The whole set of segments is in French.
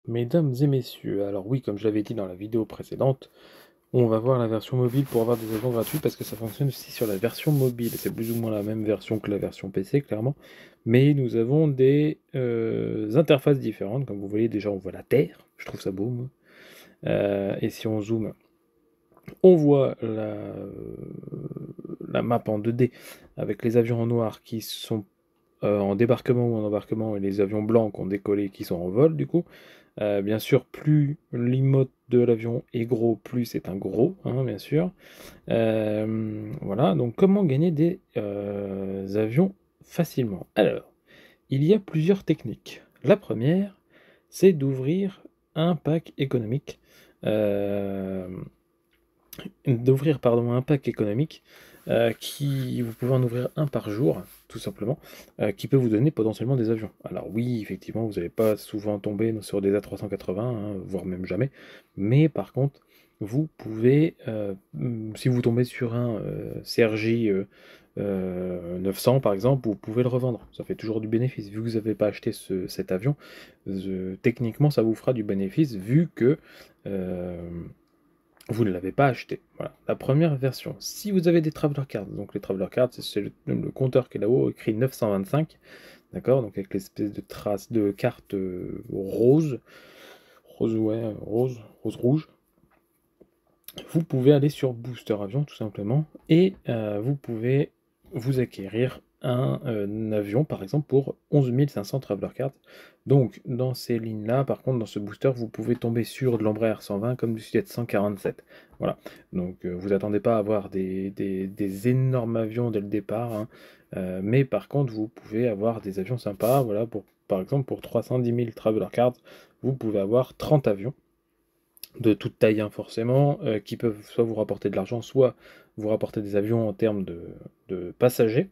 Mesdames et messieurs, alors oui, comme je l'avais dit dans la vidéo précédente, on va voir la version mobile pour avoir des avions gratuits parce que ça fonctionne aussi sur la version mobile. C'est plus ou moins la même version que la version PC, clairement. Mais nous avons des interfaces différentes. Comme vous voyez, déjà, on voit la Terre. Je trouve ça beau, moi. Et si on zoome, on voit la map en 2D avec les avions en noir qui sont en débarquement ou en embarquement et les avions blancs qui ont décollé qui sont en vol, du coup. Bien sûr, plus l'imote de l'avion est gros, plus c'est un gros, hein, bien sûr. Voilà, donc comment gagner des avions facilement? Alors, il y a plusieurs techniques. La première, c'est d'ouvrir un pack économique. euh, un pack économique qui vous pouvez en ouvrir un par jour, tout simplement, qui peut vous donner potentiellement des avions. Alors oui, effectivement, vous n'allez pas souvent tomber sur des A380, hein, voire même jamais, mais par contre, vous pouvez, si vous tombez sur un CRJ 900 par exemple, vous pouvez le revendre. Ça fait toujours du bénéfice. Vu que vous n'avez pas acheté cet avion, techniquement, ça vous fera du bénéfice vu que euh, vous ne l'avez pas acheté. Voilà, la première version. Si vous avez des Traveler Cards, donc les Traveler Cards, c'est le compteur qui est là-haut, écrit 925, d'accord, donc avec l'espèce de trace de carte rose, rose rouge. Vous pouvez aller sur Booster Avion tout simplement et vous pouvez vous acquérir un avion par exemple pour 11 500 Traveler Cards. Donc dans ces lignes-là, par contre dans ce booster, vous pouvez tomber sur de l'Embraer 120 comme du Sujet 147. Voilà, donc vous attendez pas à avoir des énormes avions dès le départ, hein. Mais par contre vous pouvez avoir des avions sympas. Voilà, par exemple pour 310 000 Traveler Cards, vous pouvez avoir 30 avions de toute taille, hein, forcément, qui peuvent soit vous rapporter de l'argent, soit vous rapporter des avions en termes de passagers.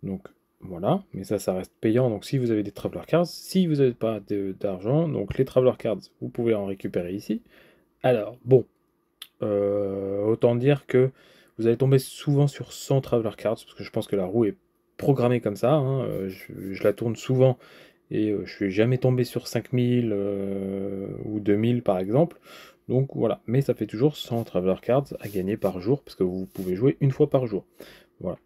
Donc voilà, mais ça reste payant. Donc si vous avez des Traveler Cards, si vous n'avez pas d'argent, donc les Traveler Cards, vous pouvez en récupérer ici. Alors bon, autant dire que vous allez tomber souvent sur 100 Traveler Cards, parce que je pense que la roue est programmée comme ça, hein. Je la tourne souvent et je suis jamais tombé sur 5000 ou 2000 par exemple. Donc voilà, mais ça fait toujours 100 Traveler Cards à gagner par jour, parce que vous pouvez jouer une fois par jour. Voilà.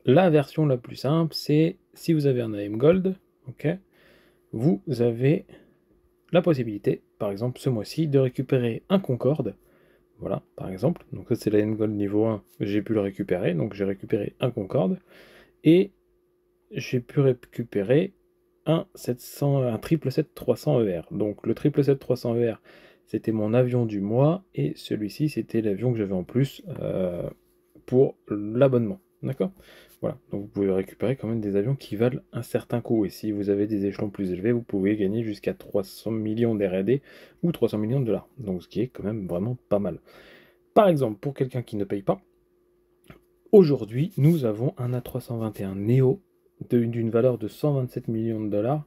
La version la plus simple, c'est si vous avez un AM Gold, ok, vous avez la possibilité, par exemple ce mois-ci, de récupérer un Concorde. Voilà, par exemple. Donc ça c'est la AM Gold niveau 1, j'ai pu le récupérer, donc j'ai récupéré un Concorde. Et j'ai pu récupérer un 700, un 777-300 ER. Donc le 777-300 ER, c'était mon avion du mois, et celui-ci, c'était l'avion que j'avais en plus pour l'abonnement. D'accord. Voilà, donc vous pouvez récupérer quand même des avions qui valent un certain coût. Et si vous avez des échelons plus élevés, vous pouvez gagner jusqu'à 300 millions d'RD ou 300 millions de dollars. Donc ce qui est quand même vraiment pas mal. Par exemple, pour quelqu'un qui ne paye pas, aujourd'hui, nous avons un A321 Neo d'une valeur de 127 millions de dollars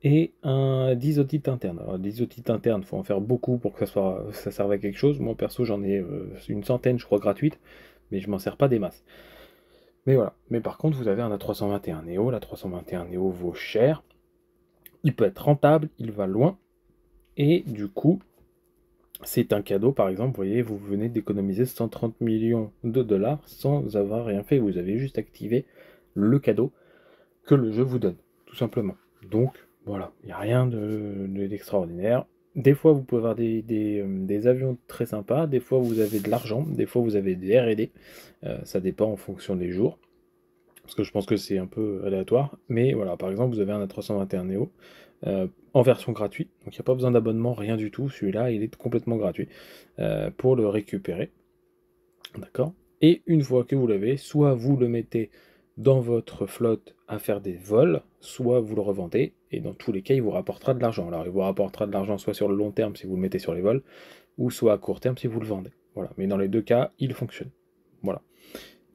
et un d'isotite interne. Alors, d'isotite interne, il faut en faire beaucoup pour que ça serve à quelque chose. Moi, perso, j'en ai une centaine, je crois, gratuite, mais je m'en sers pas des masses. Mais voilà. Mais par contre, vous avez un A321 Neo. L'A321 Neo vaut cher. Il peut être rentable, il va loin. Et du coup, c'est un cadeau, par exemple, vous voyez, vous venez d'économiser 130 millions de dollars sans avoir rien fait. Vous avez juste activé le cadeau que le jeu vous donne, tout simplement. Donc, voilà, il n'y a rien d'extraordinaire. Des fois, vous pouvez avoir des avions très sympas, des fois, vous avez de l'argent, des fois, vous avez des R&D. Ça dépend en fonction des jours, parce que je pense que c'est un peu aléatoire. Mais voilà, par exemple, vous avez un A321 Neo en version gratuite, donc il n'y a pas besoin d'abonnement, rien du tout. Celui-là, il est complètement gratuit pour le récupérer. D'accord. Et une fois que vous l'avez, soit vous le mettez dans votre flotte à faire des vols, soit vous le revendez, et dans tous les cas, il vous rapportera de l'argent. Alors, il vous rapportera de l'argent soit sur le long terme si vous le mettez sur les vols, ou soit à court terme si vous le vendez. Voilà. Mais dans les deux cas, il fonctionne. Voilà.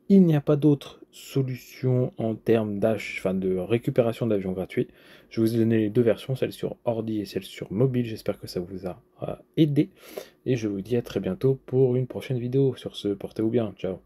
Il n'y a pas d'autre solution en termes de récupération d'avions gratuits. Je vous ai donné les deux versions, celle sur ordi et celle sur mobile. J'espère que ça vous a aidé. Et je vous dis à très bientôt pour une prochaine vidéo. Sur ce, portez-vous bien. Ciao.